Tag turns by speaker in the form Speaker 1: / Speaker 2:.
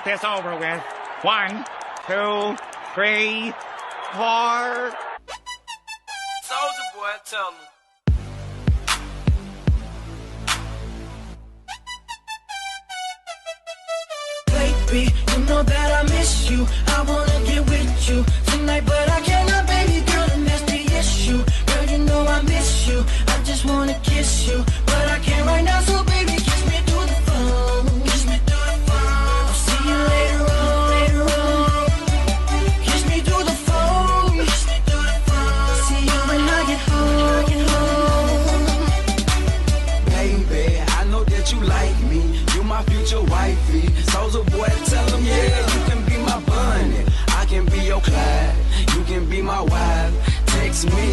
Speaker 1: get this over with. 1, 2, 3, 4.
Speaker 2: Soldier boy, tell me.
Speaker 3: Baby, you know that I miss you. I wanna get with you tonight, but I cannot, baby girl, and that's the issue. Girl, you know I miss you. I just wanna kiss you, but I can't right now, so baby, kiss me through the phone. Kiss me through the phone. I'll see you later on, later on. Kiss me through the phone. Kiss me through the phone. See you when I get home.
Speaker 4: Baby, I know that you like me. You my future wifey. Soldier boy, tell him, yeah, you can be my bunny. I can be your Clyde. You can be my wife. Text me